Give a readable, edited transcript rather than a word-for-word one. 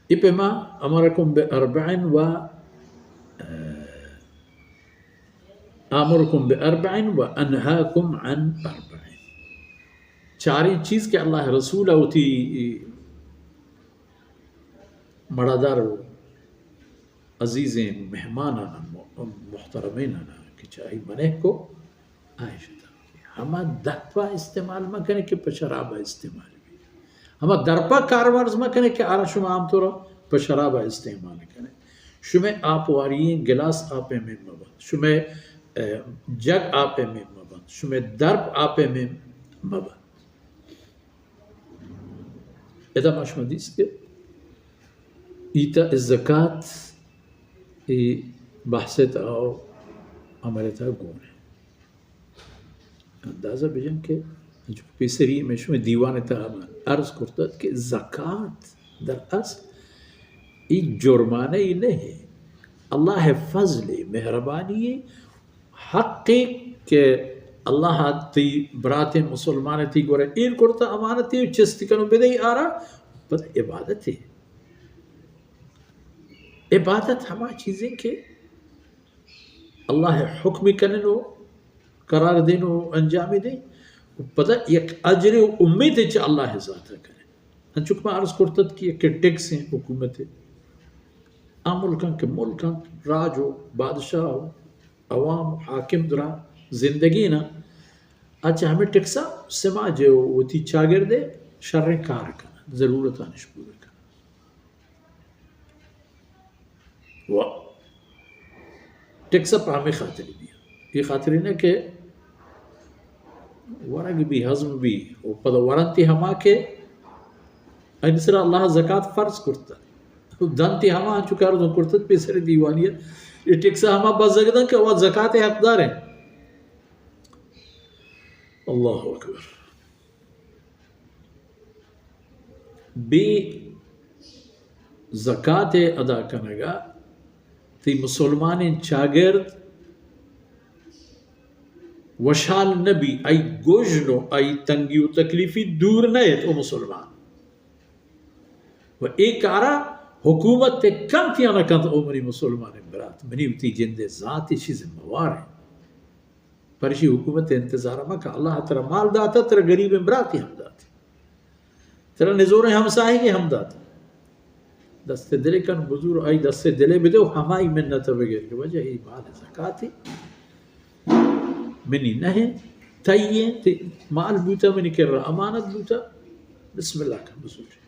إبما أمركم بأربع وأنهاكم عن أربع. چاری چیز کہ اللہ رسول ہوتی مڑادار عزیزیں مہمان محترمین کہ چاہی منہ کو عائشہ ہما درپا استعمال میں کرنے کہ پشرابہ استعمال بھی ہما درپا کارورز میں کرنے کہ آرہ شما عام طورا پشرابہ استعمال کرنے شما آپ وارییں گلاس آپے میں مبند شما جگ آپے میں مبند شما درپ آپے میں مبند. اذا ما شما دیست کہ ایتا الزکاة بحثت آو عملتا گون ہے اندازہ بجن کہ جو پیسری میں شما دیوان تاہمان عرض کرتا کہ زکاة در اصل ای جرمانہ ہی نہیں اللہ فضل مہربانی حق کہ اللہ تی برات مسلمان تی گورے این کرتا امانتی چستی کنو بدہی آرہا بس عبادت ہے. عبادت ہما چیزیں کہ اللہ حکم کننو قرار دینو انجام دیں پتہ یک اجر و امید ہے اللہ ذاتہ کرے. انچک میں عرض کرتا کہ ایک ٹیکس ہیں حکومت ملکان کے ملکان راج ہو بادشاہ ہو عوام حاکم درا زندگی نا اچھا ہمیں ٹیکسا سماج وہ تی چاگردے شر کار کرنا ضرورت آنش پورا کرنا وہ ٹیکسا پہ ہمیں خاطری دیا یہ خاطری نہ کہ ورگ بھی حضم بھی پدا ورنتی ہما کے انسرا اللہ زکاة فرض کرتا دانتی ہما چکار دن کرتا پیسر دیوانیہ یہ ٹیکسا ہما بزرگدن کہ وہ زکاة حقدار ہیں. اللہ اکبر. بی زکاة ادا کنگا تی مسلمان چاگرد وشال نبی ای گوجنو ای تنگی و تکلیفی دور نیت او مسلمان و ایک آرہ حکومت تے کم تیانا کند عمری مسلمان برات منی تی جند ذاتی چیز موار ہے پرشی حکومت انتظار مکہ اللہ ترہ مال داتا ترہ غریب امراتی ہم داتی ترہ نزور ہمساہی کے ہم داتا دست دلے کن بزرگ آئی دست دلے بدو ہمائی منت بغیر کہ وجہ ہی مال زکاتی منی نہیں تیئے مال بوتا منی کر رہا امانت بوتا بسم اللہ کا بزرگ